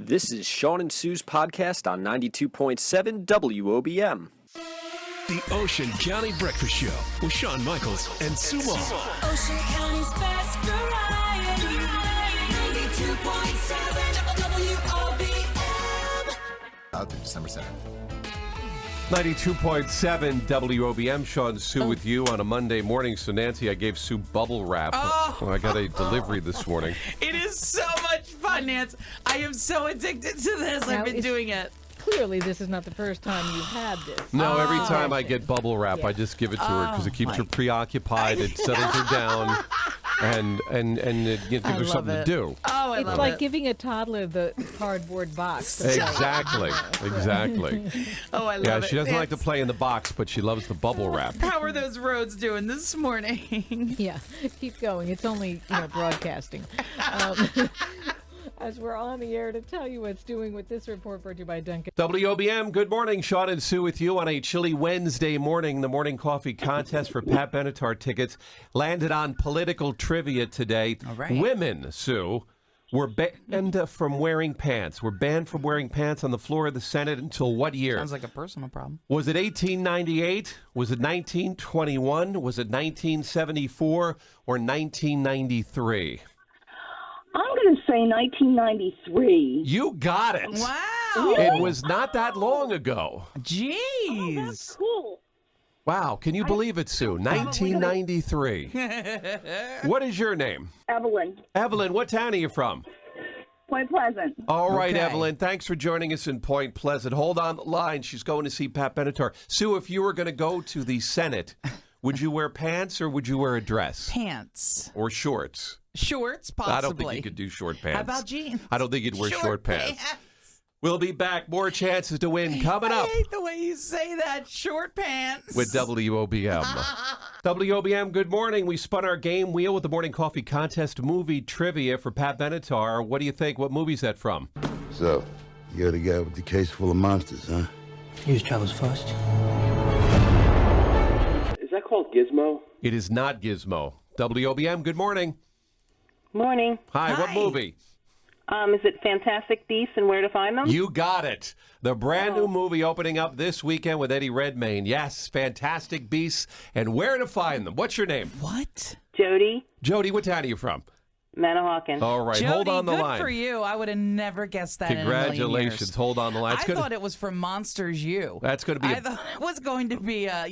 This is Shawn and Sue's podcast on 92.7 WOBM. The Ocean County Breakfast Show with Shawn Michaels and Sue Moss. Ocean County's best variety. 92.7 WOBM. Out through December 2nd. 92.7 WOBM. Shawn Sue with you on a Monday morning. So, Nancy, I gave Sue bubble wrap. I got a delivery this morning. It is so much fun, Nance. I am so addicted to this. I've been doing it. Clearly, this is not the first time you've had this. No, every time I get bubble wrap, I just give it to her because it keeps her preoccupied. It settles her down. And it gives her something to do. Oh, I It's love like it. giving a toddler the cardboard box. Exactly. Oh, I love Yeah, it. she doesn't like to Nance, play in the box, but she loves the bubble wrap. How are those roads doing this morning? Yeah, keep going. It's only, broadcasting. As we're on the air to tell you what's doing with this report brought to you by Duncan. WOBM, good morning. Shawn and Sue with you on a chilly Wednesday morning. The morning coffee contest for Pat Benatar tickets landed on political trivia today. All right. Women, Sue, were banned from wearing pants. Were banned from wearing pants on the floor of the Senate until what year? Sounds like a personal problem. Was it 1898? Was it 1921? Was it 1974 or 1993? I'm going to say 1993. You got it. Wow. It was not that long ago. Jeez. Cool. Wow, can you believe it, Sue? 1993. What is your name? Evelyn, Evelyn, what town are you from? Point Pleasant. All right, Okay. Evelyn, thanks for joining us in Point Pleasant. Hold on the line. She's going to see Pat Benatar. Sue, if you were going to go to the Senate, would you wear pants or would you wear a dress? Pants. Or shorts? Shorts, possibly. I don't think you could do short pants. How about jeans? I don't think you'd wear short pants. We'll be back. More chances to win coming up I hate the way you say that. Short pants. with WOBM. WOBM, good morning. We spun our game wheel with the morning coffee contest movie trivia for Pat Benatar. What do you think? What movie's that from? So, you're the guy with the case full of monsters, huh? Use travels first. Is that called Gizmo? It is not Gizmo. WOBM, good morning. Morning. Hi, what Hi. movie? Is it Fantastic Beasts and Where to Find Them? You got it. The brand new movie opening up this weekend with Eddie Redmayne. Yes, Fantastic Beasts and Where to Find Them. What's your name? What? Jody, Jody, what town are you from? Manahawkin. All right, Jody, hold on the good line. for you. I would have never guessed that Congratulations. in a million years. Hold on the line. I thought it was from Monsters U. That's going to be I thought it was going to be a,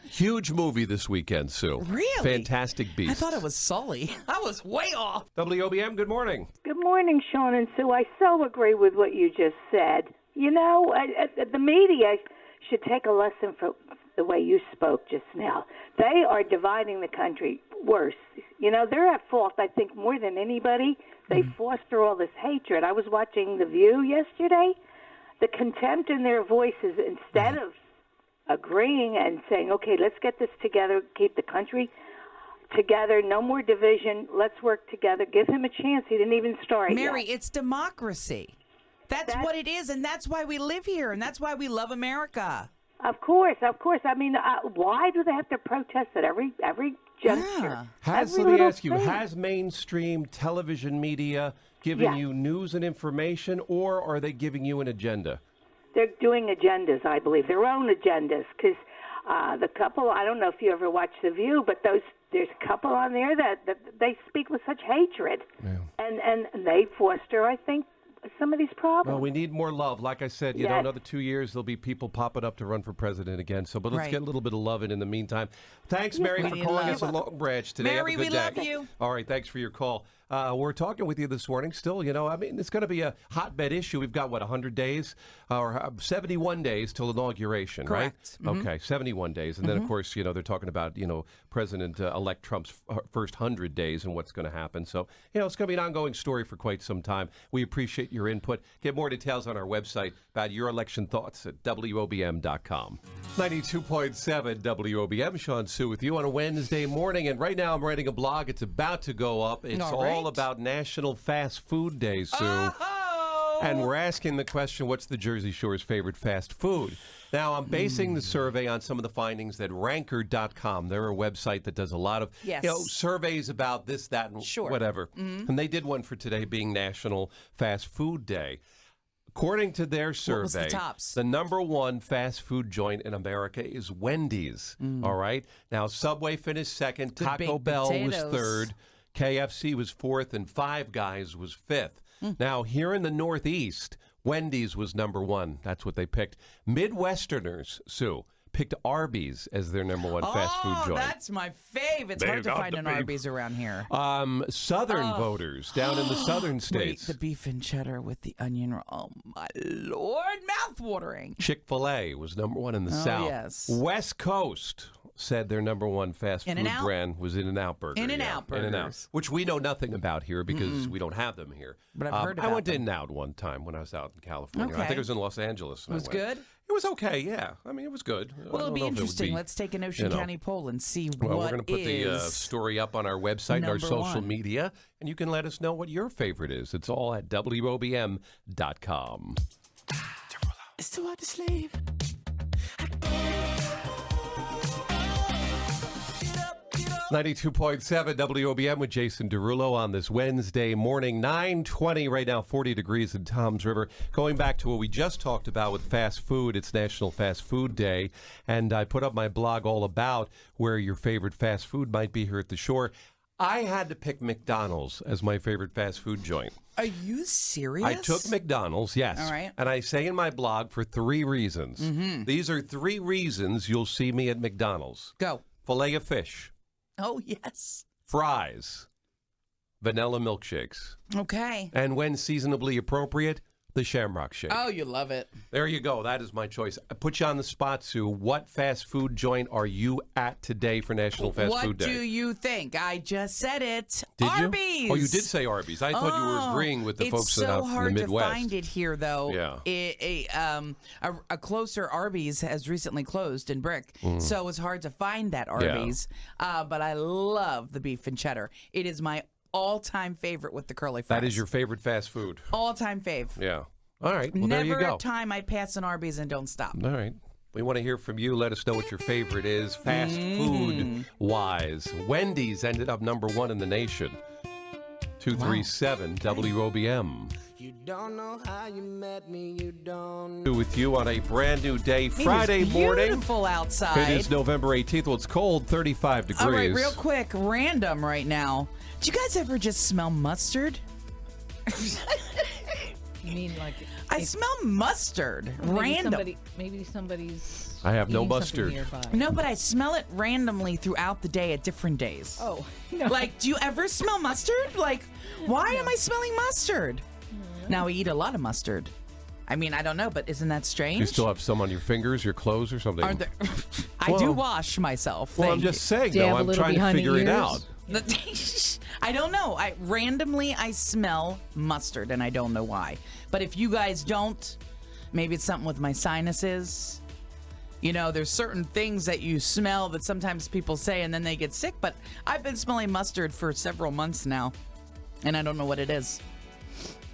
huge movie this weekend, Sue. Really? Fantastic Beasts. I thought it was Sully. I was way off. WOBM, good morning. Good morning, Shawn and Sue. I so agree with what you just said. The media should take a lesson from the way you spoke just now. They are dividing the country worse. They're at fault, I think, more than anybody. They foster all this hatred. I was watching The View yesterday. The contempt in their voices, instead of agreeing and saying, okay, let's get this together, keep the country together, no more division, let's work together, give him a chance. He didn't even start Mary, yet. it's democracy. That's what it is, and that's why we live here, and that's why we love America. Of course. I mean, why do they have to protest at every juncture? Let Every me little ask you, thing. has mainstream television media given Yeah. you news and information, or are they giving you an agenda? They're doing agendas, I believe, their own agendas. Because the couple, I don't know if you ever watched The View, but there's a couple on there that they speak with such hatred, and they foster, I think, some of these problems. Well, we need more love. Like I said, Yes. another 2 years, there'll be people popping up to run for president again. So, but let's Right. get a little bit of love in the meantime. Thanks, Mary, We for need calling love. us a Long Branch today. Mary, Have a good we day. love you. All right, thanks for your call. We're talking with you this morning still. It's going to be a hotbed issue. We've got, 100 days or 71 days till inauguration, Correct. right? Okay, 71 days. And then, of course, they're talking about, President-elect Trump's first 100 days and what's going to happen. So, it's going to be an ongoing story for quite some time. We appreciate your input. Get more details on our website about your election thoughts at WOBM.com. 92.7 WOBM. Shawn Sue with you on a Wednesday morning. And right now I'm writing a blog. It's about to go up. It's All right. all about National Fast Food Day, Sue. Oh! And we're asking the question, what's the Jersey Shore's favorite fast food? Now, I'm basing the survey on some of the findings that Ranker.com, they're a website that does a lot of surveys about this, that, and Sure. whatever. And they did one for today being National Fast Food Day. According to their was survey, the tops? the number one fast food joint in America is Wendy's. All right. Now, Subway finished second. The Taco baked Bell was potatoes. third. KFC was fourth, and Five Guys was fifth. Now, here in the Northeast, Wendy's was number one. That's what they picked. Midwesterners, Sue, picked Arby's as their number one fast food joint. That's my fave. It's hard to find an Arby's around here. Southern voters down in the southern Wait, states. the beef and cheddar with the onion. Oh, my Lord. Mouth-watering. Chick-fil-A was number one in the South. Yes. West Coast said their number one fast food In-N-Out? brand was In-N-Out Burger. In-N-Out In-N-Out, burgers. which we know nothing about here because we don't have them here. But I've heard I about went to them. In-N-Out one time when I was out in California. I Okay. think it was in Los Angeles. It was good? It was okay, yeah. I mean, it was good. I Well, it'll don't be know if it would interesting. Let's take an Ocean you know. County poll and see Well, what we're going to put the is story up on our website and our number social one. media, and you can let us know what your favorite is. It's all at WOBM.com. It's too hard to sleep. 92.7 WOBM with Jason Derulo on this Wednesday morning, 9:20 right now, 40 degrees in Toms River. Going back to what we just talked about with fast food, it's National Fast Food Day, and I put up my blog all about where your favorite fast food might be here at the shore. I had to pick McDonald's as my favorite fast food joint. Are you serious? I took McDonald's, yes. All right. And I say in my blog for 3 reasons. These are 3 reasons you'll see me at McDonald's. Go. Filet of fish. Oh, yes. Fries, vanilla milkshakes, Okay. and when seasonably appropriate, the Shamrock Shake. Oh, you love it. There you go. That is my choice. I put you on the spot, Sue. What fast food joint are you at today for National Fast Food Day? What do you think? I just said it. Did Arby's. you? Oh, you did say Arby's. I thought you were agreeing with the folks It's out so in hard the Midwest. to find it here, though. Yeah. A closer Arby's has recently closed in Brick, so it's hard to find that Arby's. But I love the beef and cheddar. It is my all-time favorite with the curly fries. That is your favorite fast food. all-time fave. Yeah. All right. Well, there you Never go. a time I'd pass an Arby's and don't stop. All right. We want to hear from you. Let us know what your favorite is, fast food wise. Wendy's ended up number 1 in the nation. 237 WOBM. You don't know how you met me, you don't. With you on a brand new day, It Friday is morning. beautiful outside. It is November 18th. Well, it's cold, 35 degrees. All right, real quick, random right now. Do you guys ever just smell mustard? You mean like I smell mustard. Random. Maybe somebody's. I have no eating something mustard. nearby. No, but I smell it randomly throughout the day at different days. Oh, no. Like, do you ever smell mustard? Like, why am I smelling mustard? Now, we eat a lot of mustard. I mean, I don't know, but isn't that strange? Do you still have some on your fingers, your clothes, or something? Are there? I do Well- wash myself. Well, I'm thank just saying, Dab though. a I'm little trying to behind the figure it ears? out. I don't know. I randomly smell mustard, and I don't know why. But if you guys don't, maybe it's something with my sinuses. You know, there's certain things that you smell that sometimes people say, and then they get sick. But I've been smelling mustard for several months now, and I don't know what it is.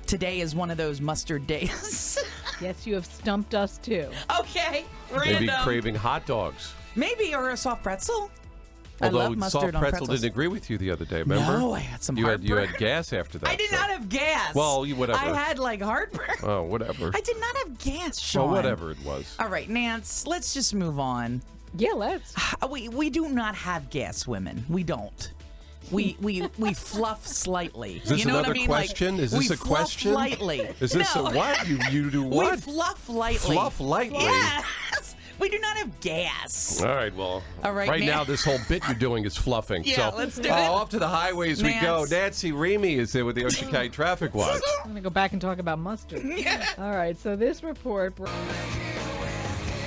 Today is one of those mustard days. Yes, you have stumped us too. Okay, Maybe random. craving hot dogs. Maybe, or a soft pretzel. I Although love mustard soft on pretzel pretzels. didn't agree with you the other day, remember? No, I had some you had heartburn. gas after that. I did so- not have gas. Well, whatever. I had like heartburn. Oh, whatever. I did not have gas, Sean. Well, whatever it was. All right, Nance, let's just move on. Yeah, let's. We do not have gas, women. We don't. We fluff slightly. Is this you know another what I mean? question? Like, Is this we a question? Fluff lightly. Is this no. a what? You do We what? fluff lightly. Fluff lightly? Yes. We do not have gas. All right, well, All right, now this whole bit you're doing is fluffing. Yeah, so, let's do it. Off to the highways we go. Nance. Nancy Remy is there with the Ocean County Traffic Watch. I'm going to go back and talk about mustard. All right, so this report.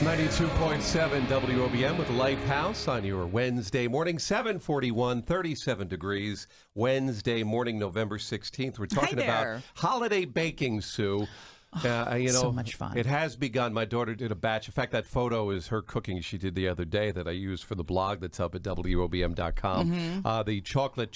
92.7 WOBM with Lifehouse on your Wednesday morning, 7:41, 37 degrees. Wednesday morning, November 16th. We're talking about there. holiday baking, Sue. so much fun. It has begun. My daughter did a batch. In fact, that photo is her cooking she did the other day that I used for the blog that's up at WOBM.com. Mm-hmm. The chocolate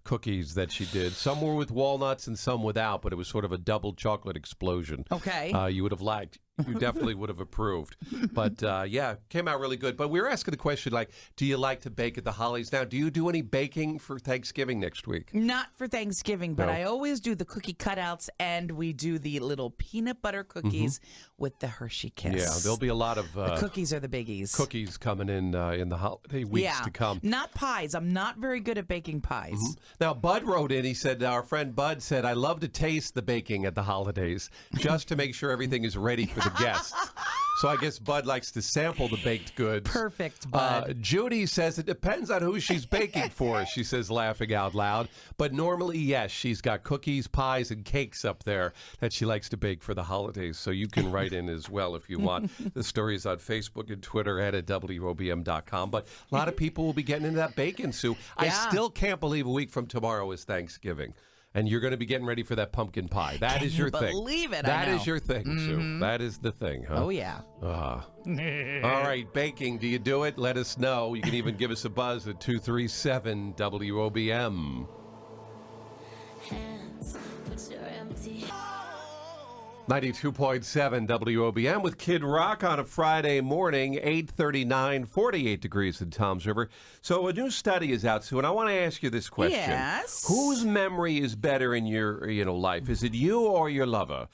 cookies that she did. Some were with walnuts and some without, but it was sort of a double chocolate explosion. Okay. You would have liked. You definitely would have approved. But, yeah, came out really good. But we were asking the question, like, do you like to bake at the holidays? Now, do you do any baking for Thanksgiving next week? Not for Thanksgiving, but No. I always do the cookie cutouts, and we do the little peanut butter cookies with the Hershey Kiss. Yeah, there'll be a lot of the cookies are the biggies. cookies coming in the holiday weeks to come. Not pies. I'm not very good at baking pies. Now, Bud wrote in. He said, our friend Bud said, I love to taste the baking at the holidays just to make sure everything is ready for the guests. So I guess Bud likes to sample the baked goods. Perfect, Bud. Judy says it depends on who she's baking for, she says, laughing out loud. But normally, yes, she's got cookies, pies, and cakes up there that she likes to bake for the holidays. So you can write in as well if you want. The story is on Facebook and Twitter and at WOBM.com. But a lot of people will be getting into that baking, Sue. I Yeah. still can't believe a week from tomorrow is Thanksgiving. And you're going to be getting ready for that pumpkin pie. That is your thing. Believe it, That I know. is your thing, Sue. That is the thing, huh? Oh, yeah. All right, baking. Do you do it? Let us know. You can even give us a buzz at 237 WOBM. 92.7 WOBM with Kid Rock on a Friday morning, 8:39, 48 degrees in Toms River. So a new study is out, Sue, and I want to ask you this question. Yes. Whose memory is better in your life? Is it you or your lover?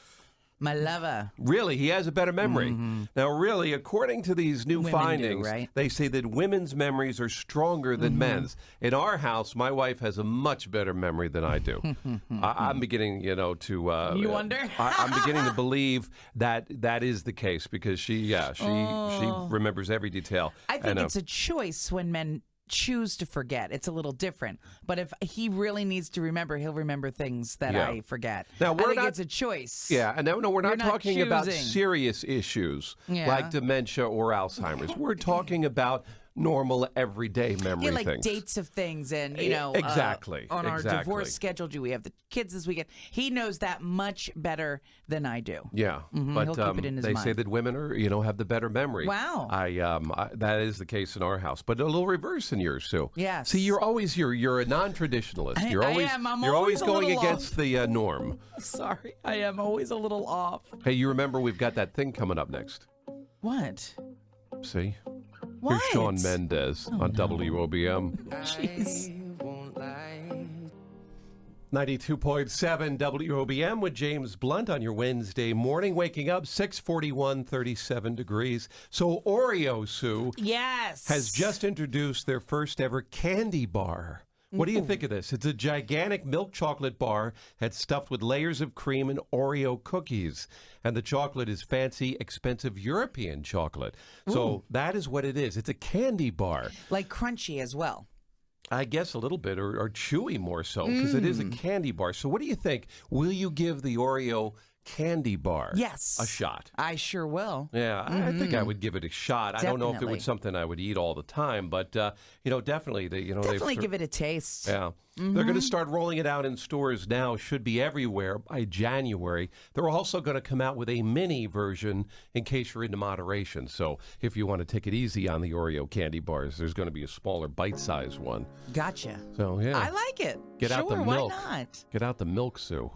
My lover. Really, he has a better memory. Now, really, according to these new Women do, findings, right? they say that women's memories are stronger than men's. In our house, my wife has a much better memory than I do. I'm beginning, to... You wonder? I'm beginning to believe that that is the case because she remembers every detail. I think it's a choice when men choose to forget. It's a little different. But if he really needs to remember, he'll remember things that Yeah. I forget. Now, I we're think not- it's a choice. Yeah, and no, we're not You're not talking about choosing. serious issues Yeah. like dementia or Alzheimer's. We're talking about normal, everyday memory Yeah, like things. dates of things and, Exactly, on our exactly. divorce schedule, do we have the kids this weekend? He knows that much better than I do. Yeah, but He'll keep it in his they say mind. that women are, have the better memory. Wow. That is the case in our house, but a little reverse in yours, Sue. Yes. See, you're a non-traditionalist. You're I always am. I'm you're always always a going little against the norm. Sorry, I am always a little off. Hey, you remember we've got that thing coming up next? What? See, What? here's Shawn Mendes on WOBM. Jeez. 92.7 WOBM with James Blunt on your Wednesday morning. Waking up 6:41, 37 degrees. So Oreo, Sue, Yes. has just introduced their first ever candy bar. What do you think of this? It's a gigantic milk chocolate bar that's stuffed with layers of cream and Oreo cookies. And the chocolate is fancy, expensive European chocolate. So that is what it is. It's a candy bar. like crunchy as well. I guess a little bit, or chewy more so, because it is a candy bar. So what do you think? Will you give the Oreo candy bar Yes. a shot? I sure will. Yeah, I think I would give it a shot. I don't know if it Definitely. was something I would eat all the time, but definitely Definitely give it a taste. Yeah. They're going to start rolling it out in stores now. Should be everywhere by January. They're also going to come out with a mini version in case you're into moderation. So if you want to take it easy on the Oreo candy bars, there's going to be a smaller bite-sized one. Gotcha. So, yeah. I like it. Get out the Sure, milk. Why not? Get out the milk, Sue.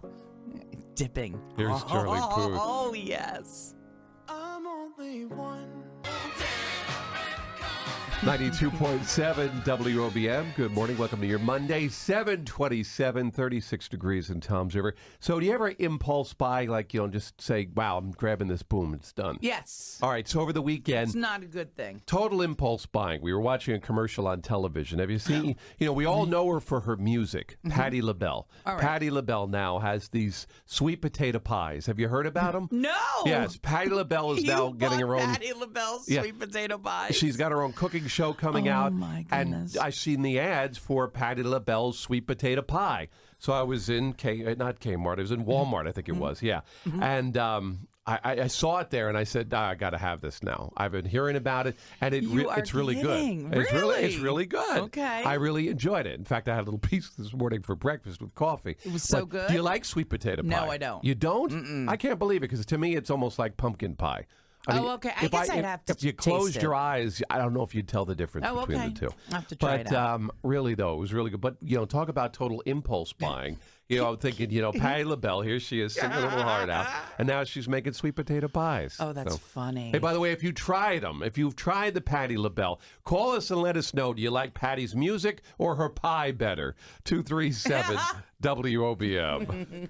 Dipping. Here's Charlie Puth. Oh, yes. I'm only one. 92.7 WOBM. Good morning. Welcome to your Monday, 7:27, 36 degrees in Toms River. So do you ever impulse buy, like, just say, wow, I'm grabbing this, boom, it's done? Yes. All right, so over the weekend, It's not a good thing. total impulse buying. We were watching a commercial on television. Have you seen, we all know her for her music, Patti LaBelle. All right. Patti LaBelle now has these sweet potato pies. Have you heard about them? No. Yes, Patti LaBelle is now getting her own. Patti LaBelle's Yeah. sweet potato pie. She's got her own cooking show coming Oh, out. my And goodness. I've seen the ads for Patti LaBelle's sweet potato pie. So I was in not Kmart, I was in Walmart, I think it was, yeah. And I saw it there and I said, I got to have this now. I've been hearing about it and You are it's really kidding. good. Really? It's really good. Okay. I really enjoyed it. In fact, I had a little piece this morning for breakfast with coffee. It was so But good? Do you like sweet potato pie? No, I don't. You don't? I can't believe it because to me it's almost like pumpkin pie. I mean, okay. I guess I'd have to If you closed taste your it. eyes, I don't know if you'd tell the difference between okay. the two. I'll have to try it out. Really, though, it was really good. But, talk about total impulse buying. I'm thinking, Patti LaBelle, here she is, singing a little heart out. And now she's making sweet potato pies. Oh, that's funny. Hey, by the way, if you tried them, if you've tried the Patti LaBelle, call us and let us know. Do you like Patti's music or her pie better? 237 WOBM.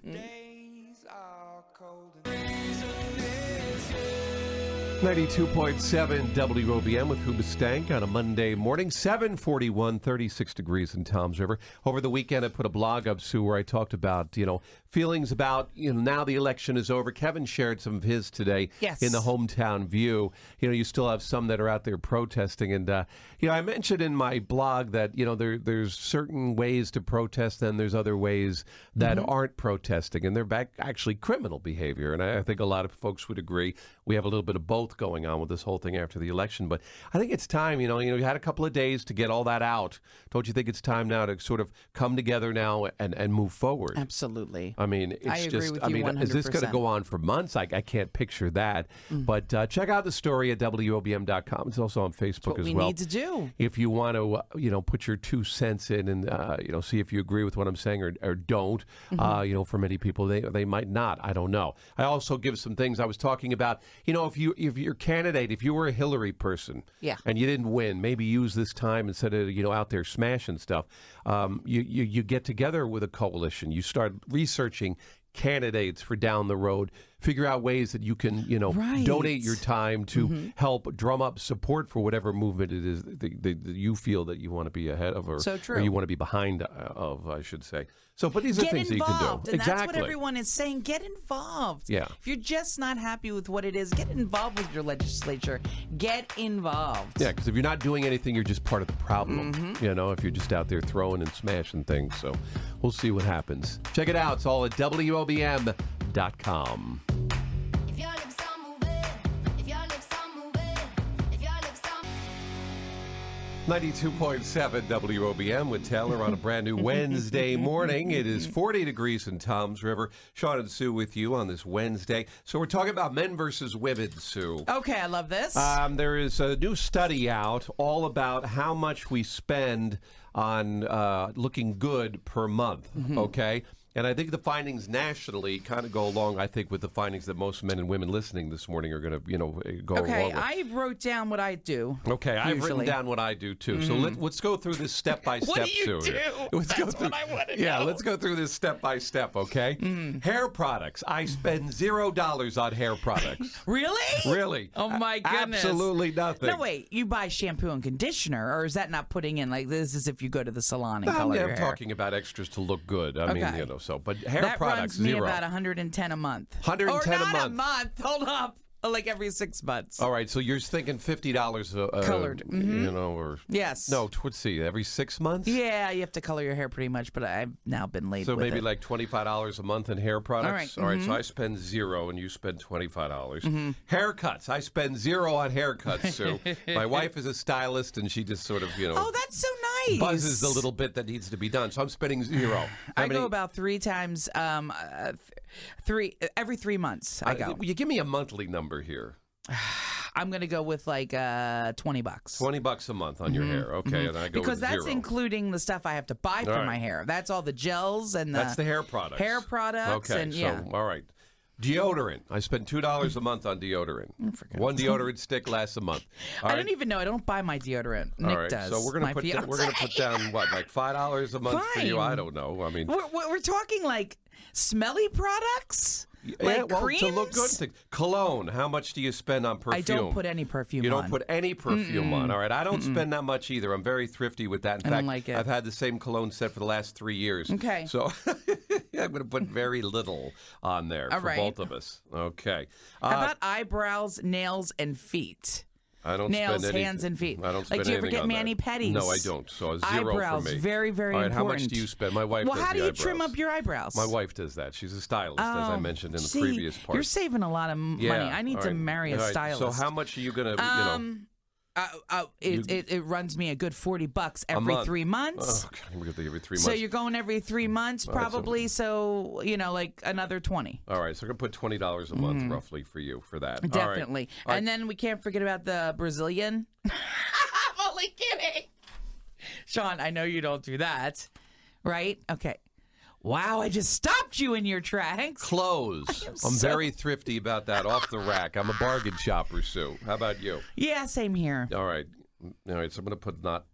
92.7 WOBM with Hoobastank on a Monday morning, 7:41, 36 degrees in Toms River. Over the weekend, I put a blog up, Sue, where I talked about, feelings about, now the election is over. Kevin shared some of his today in the Hometown View. You still have some that are out there protesting. And, I mentioned in my blog that, there's certain ways to protest, and there's other ways that aren't protesting. And they're actually criminal behavior. And I think a lot of folks would agree. We have a little bit of both going on with this whole thing after the election. But I think it's time, you had a couple of days to get all that out. Don't you think it's time now to sort of come together now and move forward? Absolutely. I mean, it's I agree with you 100%. Is this going to go on for months? I can't picture that. But check out the story at WOBM.com. It's also on Facebook as well. What we need to do. If you want to, put your 2 cents in and, see if you agree with what I'm saying or don't. For many people, they might not. I don't know. I also give some things I was talking about. If your candidate, if you were a Hillary person and you didn't win, maybe use this time instead of, out there smashing stuff. You get together with a coalition. You start researching candidates for down the road. Figure out ways that you can, donate your time to help drum up support for whatever movement it is that you feel that you want to be ahead of or you want to be behind of, I should say. So, but these are things that you can do. And that's what everyone is saying. Get involved. Yeah. If you're just not happy with what it is, get involved with your legislature. Get involved. Yeah, because if you're not doing anything, you're just part of the problem. If you're just out there throwing and smashing things. So we'll see what happens. Check it out. It's all at WOBM.com. 92.7 WOBM with Taylor on a brand new Wednesday morning. It is 40 degrees in Toms River. Shawn and Sue with you on this Wednesday. So we're talking about men versus women, Sue. Okay, I love this. There is a new study out all about how much we spend on looking good per month, okay? And I think the findings nationally kind of go along, I think, with the findings that most men and women listening this morning are going to, go along with. Okay, I wrote down what I do. Okay, I've written down what I do, too. So let's go through this step by step, Sue. What do you do? That's what I want to know. Yeah, let's go through this step by step, okay? Hair products. I spend $0 on hair products. Really? Really. Oh, my goodness. Absolutely nothing. No, wait. You buy shampoo and conditioner, or is that not putting in, like, this is if you go to the salon and color your I'm hair? talking about extras to look good. I mean, so, but hair that products, runs me $0. about $110 a month. $110 or not a month. Hold up. Like every 6 months. All right, so you're thinking $50 colored, or yes. No, let's see, every 6 months. Yeah, you have to color your hair pretty much, but I've now been late. So with maybe it. like $25 a month in hair products. All right, so I spend $0 and you spend $25. Haircuts, I spend $0 on haircuts. So my wife is a stylist and she just sort of Oh, that's so nice. buzzes the little bit that needs to be done. So I'm spending $0. I go about 3 times. Every 3 months. I go. You give me a monthly number here. I'm going to go with like $20. $20 a month on your hair. Okay, and I go because with that's $0. including the stuff I have to buy for my hair. That's all the gels and that's the hair products. Hair products. Okay, and, so all right. Deodorant. I spend $2 a month on deodorant. One deodorant stick lasts a month. I don't even know. I don't buy my deodorant. Nick does. So we're gonna put down what, like $5 a month for you? I don't know. I mean, we're talking like smelly products. Like creams? To look good. Cologne. How much do you spend on perfume? I don't put any perfume on. You don't put any perfume on. All right. I don't spend that much either. I'm very thrifty with that. In fact, don't like it. I've had the same cologne set for the last 3 years. Okay. So I'm going to put very little on there for both of us. Okay. How about eyebrows, nails, and feet? I don't nails, spend anything. hands, and feet. I don't spend do you ever anything get on mani-pedis? No, I don't. So a $0 eyebrows, for me. Very, very All right, important. how much do you spend? My wife does how do the you eyebrows. trim up your eyebrows? My wife does that. She's a stylist, as I mentioned in the previous part. You're saving a lot of money. I need to marry a stylist. So how much are you going to, It runs me a good $40 every 3 months. Oh, God, we're going to every 3 months. So you're going every 3 months, probably. So like another 20. All right, so I'm going to put $20 a month roughly for you for that. Definitely. All right. And then we can't forget about the Brazilian. I'm only kidding. Sean, I know you don't do that, right? Okay. Wow, I just stopped you in your tracks. Clothes. I'm very thrifty about that, off the rack. I'm a bargain shopper, Sue. How about you? Yeah, same here. All right, so I'm going to put not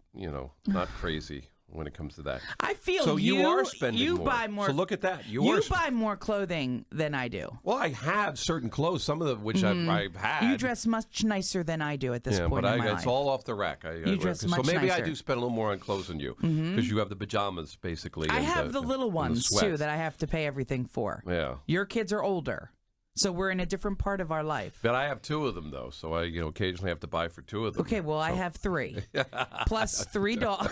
crazy when it comes to that. I feel so you are spending more. Buy more. So look at that. You buy more clothing than I do. Well, I have certain clothes, some of which I've had. You dress much nicer than I do at this point in my life. It's all off the rack. You dress much so maybe nicer. I do spend a little more on clothes than you because you have the pajamas, basically. I have the little ones, too, that I have to pay everything for. Yeah. Your kids are older. So we're in a different part of our life. But I have two of them, though, so I occasionally have to buy for two of them. Okay, well, I have three. Plus $3. All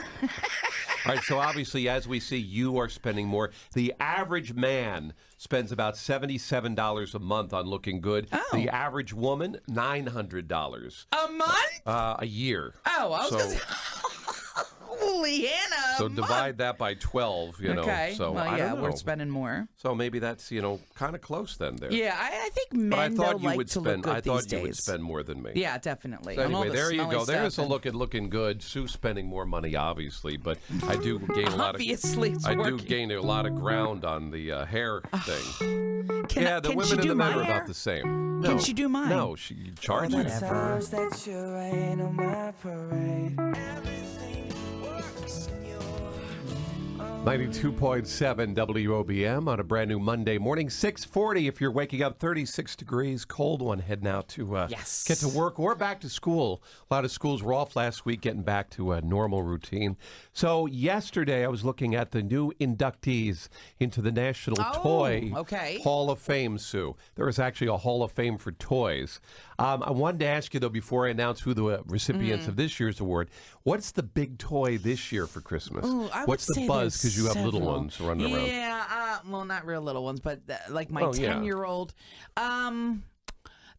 right, so obviously, as we see, you are spending more. The average man spends about $77 a month on looking good. Oh. The average woman, $900. A month? A year. Oh, I was going to say... Holy Hannah! So divide that by 12, Okay. So well, I yeah, don't know. we're spending more. So maybe that's, kind of close then there. Yeah, I think men look good you these would days. spend more than me. Yeah, definitely. So anyway, there you go. There's a look. look at looking good. Sue's spending more money, obviously, but I do gain a lot of. Obviously, it's working. do gain a lot of ground on the hair thing. The can women she and do the men my are hair? about the same. No. Can she do mine? No, she charges. Whatever. 92.7 WOBM on a brand new Monday morning. 6:40 if you're waking up, 36 degrees, cold one heading out to get to work or back to school. A lot of schools were off last week, getting back to a normal routine. So yesterday I was looking at the new inductees into the National Toy Hall of Fame, Sue. There is actually a Hall of Fame for toys. I wanted to ask you, though, before I announce who the recipients of this year's award, what's the big toy this year for Christmas? What's the buzz? Because you have little ones running around. Yeah, well, not real little ones, but like my 10-year-old.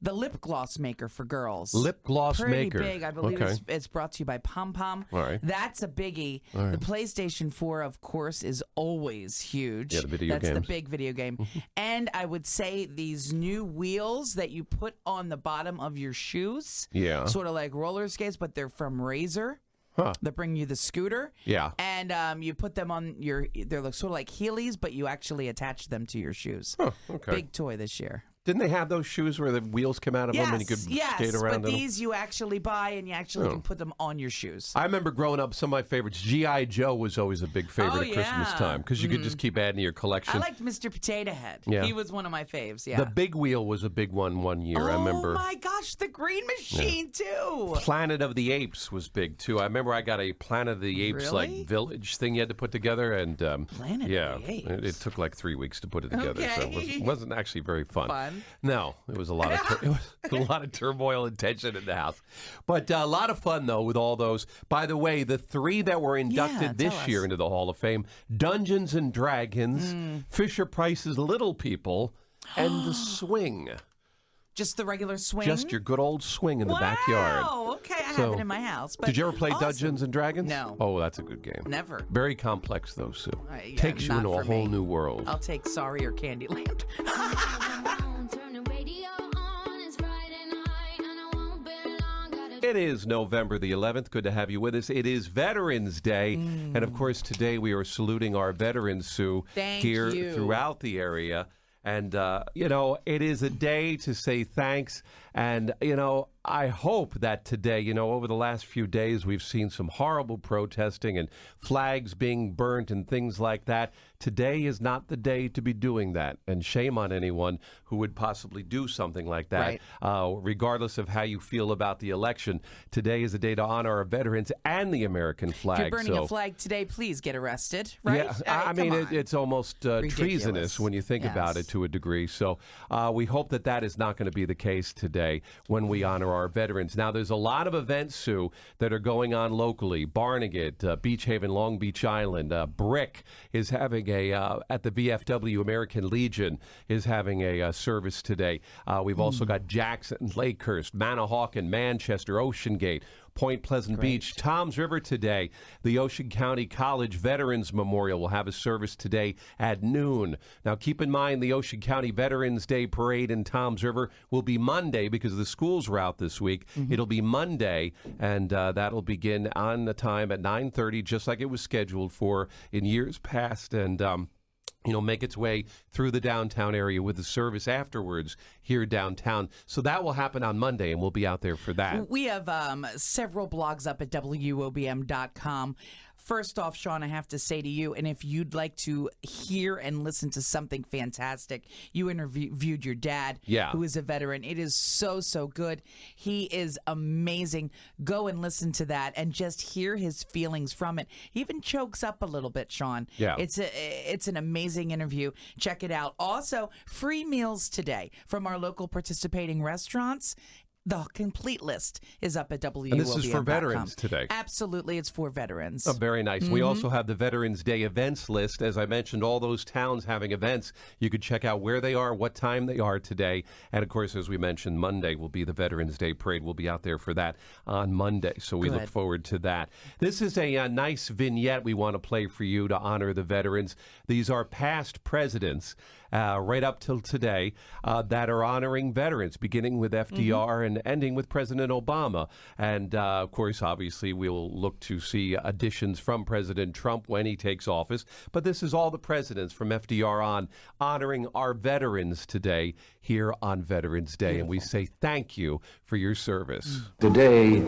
The lip gloss maker for girls. Lip gloss maker. Pretty big. I believe it's brought to you by Pom Pom. All right. That's a biggie. All right. The PlayStation 4, of course, is always huge. Yeah, the video That's games. the big video game. And I would say these new wheels that you put on the bottom of your shoes. Yeah. Sort of like roller skates, but they're from Razor. Huh. That bring you the scooter. Yeah. And you put them on they're sort of like Heelys, but you actually attach them to your shoes. Huh, okay. Big toy this year. Didn't they have those shoes where the wheels come out of them and you could skate around in but them? these you actually buy and you actually can put them on your shoes. I remember growing up, some of my favorites, G.I. Joe was always a big favorite at Christmas time because you could just keep adding to your collection. I liked Mr. Potato Head. Yeah. He was one of my faves, The big wheel was a big one year. I remember. Oh my gosh, the Green Machine too. Planet of the Apes was big too. I remember I got a Planet of the Apes like village thing you had to put together, and Planet of the Apes. It took like 3 weeks to put it together, so it wasn't actually very fun. No, it was a lot of turmoil and tension in the house, but a lot of fun though with all those. By the way, the 3 that were inducted this year into the Hall of Fame: Dungeons and Dragons, Fisher Price's Little People, and the Swing. Just the regular swing? Just your good old swing in the backyard. Wow, okay, I have it in my house. But did you ever play Dungeons and Dragons? No. Oh, that's a good game. Never. Very complex, though, Sue. Yeah, Takes you not into a for whole me. new world. I'll take Sorry or Candyland. It is November the 11th. Good to have you with us. It is Veterans Day. And, of course, today we are saluting our veterans, Sue, here throughout the area. And, it is a day to say thanks. And, I hope that today, over the last few days, we've seen some horrible protesting and flags being burnt and things like that. Today is not the day to be doing that. And shame on anyone who would possibly do something like that. Right. Regardless of how you feel about the election, today is a day to honor our veterans and the American flag. If you're burning a flag today, please get arrested, right? Yeah, I mean, it's almost treasonous when you think about it to a degree. So we hope that is not going to be the case today when we honor our veterans. Now, there's a lot of events, Sue, that are going on locally. Barnegat, Beach Haven, Long Beach Island. Brick is having at the VFW, American Legion is having a service today. We've also got Jackson, Lakehurst, Manahawkin, Manchester, Ocean Gate, Point Pleasant Beach. Toms River today. The Ocean County College Veterans Memorial will have a service today at noon. Now, keep in mind the Ocean County Veterans Day Parade in Toms River will be Monday because the schools are out this week. It'll be Monday, and that'll begin on the time at 9:30, just like it was scheduled for in years past, and make its way through the downtown area with the service afterwards here downtown. So that will happen on Monday, and we'll be out there for that. We have several blogs up at WOBM.com. First off, Shawn, I have to say to you, and if you'd like to hear and listen to something fantastic, you interviewed your dad, who is a veteran. It is so, so good. He is amazing. Go and listen to that and just hear his feelings from it. He even chokes up a little bit, Shawn. Yeah. It's an amazing interview. Check it out. Also, free meals today from our local participating restaurants. The complete list is up at WOBM.com. And this is for veterans today. Absolutely, it's for veterans. Oh, very nice. We also have the Veterans Day events list. As I mentioned, all those towns having events. You could check out where they are, what time they are today. And, of course, as we mentioned, Monday will be the Veterans Day Parade. We'll be out there for that on Monday, so we look forward to that. This is a nice vignette we want to play for you to honor the veterans. These are past presidents right up till today that are honoring veterans, beginning with FDR and ending with President Obama. And, of course, obviously, we'll look to see additions from President Trump when he takes office. But this is all the presidents from FDR on honoring our veterans today here on Veterans Day. And we say thank you for your service. Today,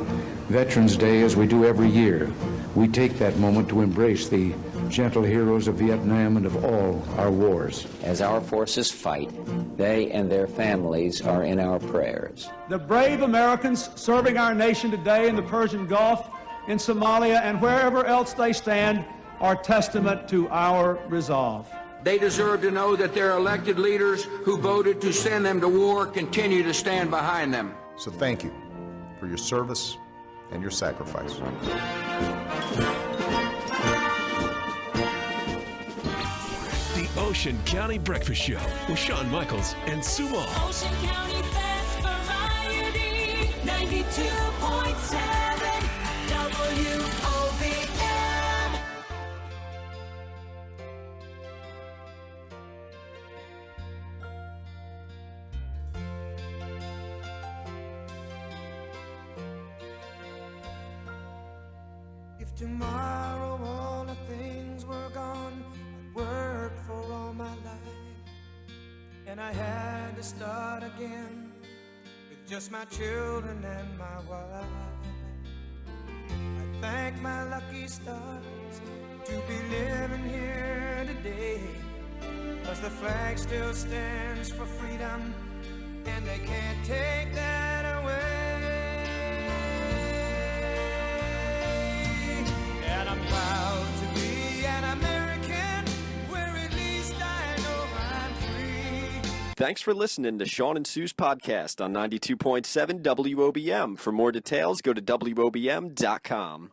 Veterans Day, as we do every year, we take that moment to embrace the gentle heroes of Vietnam and of all our wars. As our forces fight, they and their families are in our prayers. The brave Americans serving our nation today in the Persian Gulf, in Somalia, and wherever else they stand are testament to our resolve. They deserve to know that their elected leaders who voted to send them to war continue to stand behind them. So thank you for your service and your sacrifice. The Ocean County Breakfast Show with Shawn Michaels and Sue Moll. Ocean County's best variety, 92.7 WOBM. If tomorrow all the things were gone, worked for all my life, and I had to start again with just my children and my wife. I thank my lucky stars to be living here today, 'cause the flag still stands for freedom, and they can't take that away. And I'm proud to be an American, where at least I know I'm free. Thanks for listening to Shawn and Sue's podcast on 92.7 WOBM. For more details, go to WOBM.com.